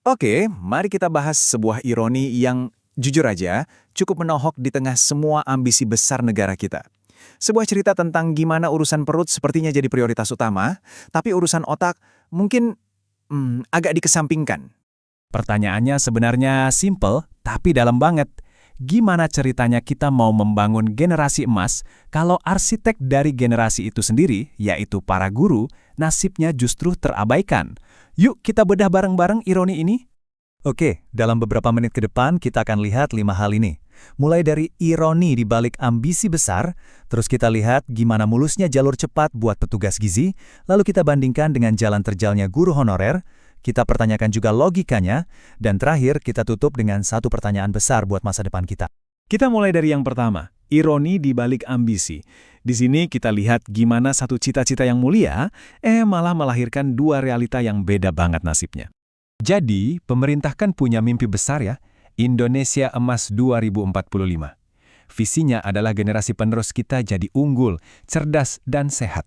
Oke, mari kita bahas sebuah ironi yang jujur aja cukup menohok di tengah semua ambisi besar negara kita. Sebuah cerita tentang gimana urusan perut sepertinya jadi prioritas utama, tapi urusan otak mungkin agak dikesampingkan. Pertanyaannya sebenarnya simple, tapi dalam banget. Gimana ceritanya kita mau membangun generasi emas kalau arsitek dari generasi itu sendiri, yaitu para guru, nasibnya justru terabaikan? Yuk kita bedah bareng-bareng ironi ini. Oke, dalam beberapa menit ke depan kita akan lihat 5 hal ini. Mulai dari ironi di balik ambisi besar, terus kita lihat gimana mulusnya jalur cepat buat petugas gizi, lalu kita bandingkan dengan jalan terjalnya guru honorer, kita pertanyakan juga logikanya, dan terakhir kita tutup dengan satu pertanyaan besar buat masa depan kita. Kita mulai dari yang pertama, ironi di balik ambisi. Di sini kita lihat gimana satu cita-cita yang mulia, malah melahirkan dua realita yang beda banget nasibnya. Jadi, pemerintah kan punya mimpi besar ya, Indonesia Emas 2045. Visinya adalah generasi penerus kita jadi unggul, cerdas, dan sehat.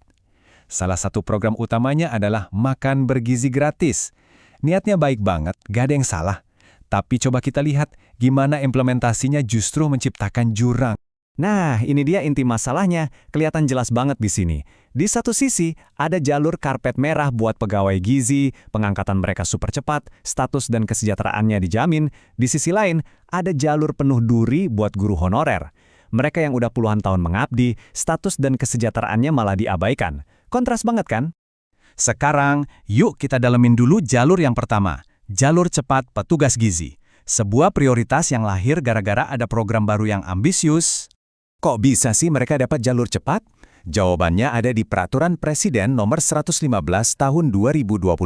Salah satu program utamanya adalah makan bergizi gratis. Niatnya baik banget, gak ada yang salah. Tapi coba kita lihat gimana implementasinya justru menciptakan jurang. Nah, ini dia inti masalahnya, kelihatan jelas banget di sini. Di satu sisi, ada jalur karpet merah buat pegawai gizi, pengangkatan mereka super cepat, status dan kesejahteraannya dijamin. Di sisi lain, ada jalur penuh duri buat guru honorer. Mereka yang udah puluhan tahun mengabdi, status dan kesejahteraannya malah diabaikan. Kontras banget kan? Sekarang, yuk kita dalemin dulu jalur yang pertama, jalur cepat petugas gizi. Sebuah prioritas yang lahir gara-gara ada program baru yang ambisius. Kok bisa sih mereka dapat jalur cepat? Jawabannya ada di Peraturan Presiden Nomor 115 Tahun 2025.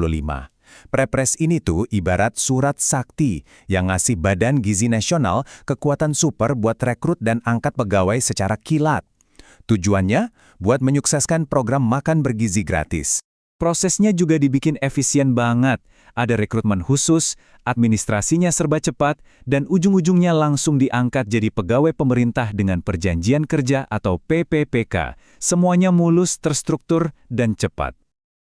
Prepres ini tuh ibarat surat sakti yang ngasih Badan Gizi Nasional kekuatan super buat rekrut dan angkat pegawai secara kilat. Tujuannya buat menyukseskan program makan bergizi gratis. Prosesnya juga dibikin efisien banget. Ada rekrutmen khusus, administrasinya serba cepat, dan ujung-ujungnya langsung diangkat jadi pegawai pemerintah dengan perjanjian kerja atau PPPK. Semuanya mulus, terstruktur, dan cepat.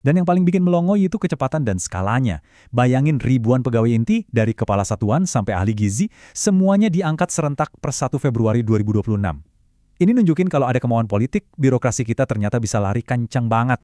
Dan yang paling bikin melongo itu kecepatan dan skalanya. Bayangin ribuan pegawai inti dari kepala satuan sampai ahli gizi, semuanya diangkat serentak per 1 Februari 2026. Ini nunjukin kalau ada kemauan politik, birokrasi kita ternyata bisa lari kencang banget.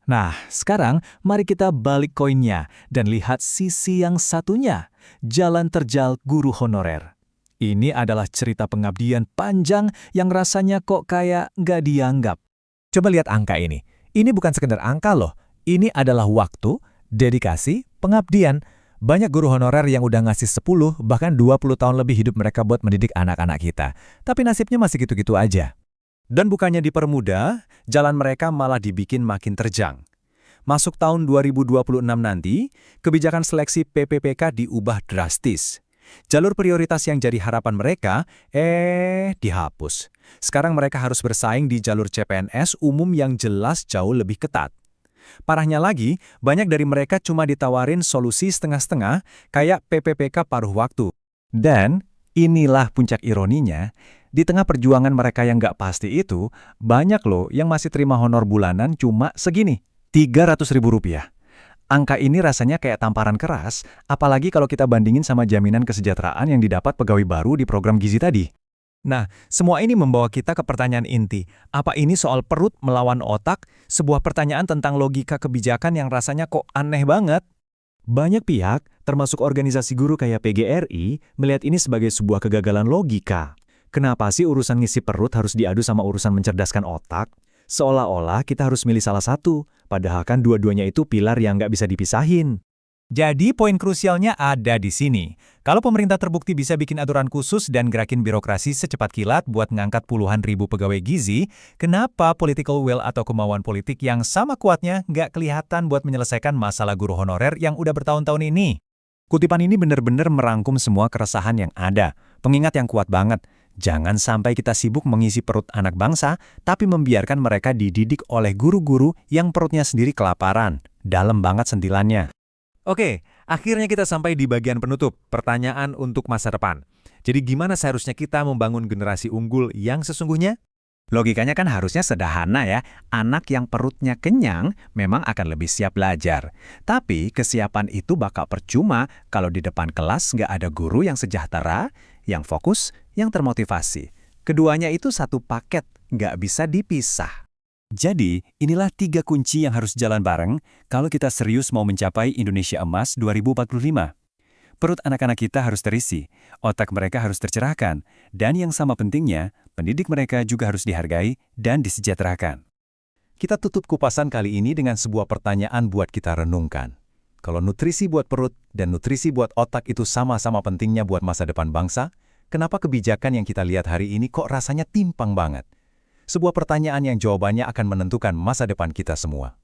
Nah, sekarang mari kita balik koinnya dan lihat sisi yang satunya, jalan terjal guru honorer. Ini adalah cerita pengabdian panjang yang rasanya kok kayak nggak dianggap. Coba lihat angka ini. Ini bukan sekedar angka loh. Ini adalah waktu, dedikasi, pengabdian. Banyak guru honorer yang udah ngasih 10, bahkan 20 tahun lebih hidup mereka buat mendidik anak-anak kita. Tapi nasibnya masih gitu-gitu aja. Dan bukannya dipermudah, jalan mereka malah dibikin makin terjang. Masuk tahun 2026 nanti, kebijakan seleksi PPPK diubah drastis. Jalur prioritas yang jadi harapan mereka, dihapus. Sekarang mereka harus bersaing di jalur CPNS umum yang jelas jauh lebih ketat. Parahnya lagi, banyak dari mereka cuma ditawarin solusi setengah-setengah, kayak PPPK paruh waktu. Dan inilah puncak ironinya, di tengah perjuangan mereka yang nggak pasti itu, banyak loh yang masih terima honor bulanan cuma segini, Rp300.000. Angka ini rasanya kayak tamparan keras, apalagi kalau kita bandingin sama jaminan kesejahteraan yang didapat pegawai baru di program gizi tadi. Nah, semua ini membawa kita ke pertanyaan inti. Apa ini soal perut melawan otak? Sebuah pertanyaan tentang logika kebijakan yang rasanya kok aneh banget. Banyak pihak, termasuk organisasi guru kayak PGRI, melihat ini sebagai sebuah kegagalan logika. Kenapa sih urusan ngisi perut harus diadu sama urusan mencerdaskan otak? Seolah-olah kita harus milih salah satu, padahal kan dua-duanya itu pilar yang nggak bisa dipisahin. Jadi poin krusialnya ada di sini. Kalau pemerintah terbukti bisa bikin aturan khusus dan gerakin birokrasi secepat kilat buat ngangkat puluhan ribu pegawai gizi, kenapa political will atau kemauan politik yang sama kuatnya nggak kelihatan buat menyelesaikan masalah guru honorer yang udah bertahun-tahun ini? Kutipan ini benar-benar merangkum semua keresahan yang ada. Pengingat yang kuat banget. Jangan sampai kita sibuk mengisi perut anak bangsa, tapi membiarkan mereka dididik oleh guru-guru yang perutnya sendiri kelaparan. Dalam banget sentilannya. Oke, akhirnya kita sampai di bagian penutup, pertanyaan untuk masa depan. Jadi gimana seharusnya kita membangun generasi unggul yang sesungguhnya? Logikanya kan harusnya sederhana ya, anak yang perutnya kenyang memang akan lebih siap belajar. Tapi kesiapan itu bakal percuma kalau di depan kelas nggak ada guru yang sejahtera, yang fokus, yang termotivasi. Keduanya itu satu paket, nggak bisa dipisah. Jadi, inilah 3 kunci yang harus jalan bareng kalau kita serius mau mencapai Indonesia Emas 2045. Perut anak-anak kita harus terisi, otak mereka harus tercerahkan, dan yang sama pentingnya, pendidik mereka juga harus dihargai dan disejahterakan. Kita tutup kupasan kali ini dengan sebuah pertanyaan buat kita renungkan. Kalau nutrisi buat perut dan nutrisi buat otak itu sama-sama pentingnya buat masa depan bangsa, kenapa kebijakan yang kita lihat hari ini kok rasanya timpang banget? Sebuah pertanyaan yang jawabannya akan menentukan masa depan kita semua.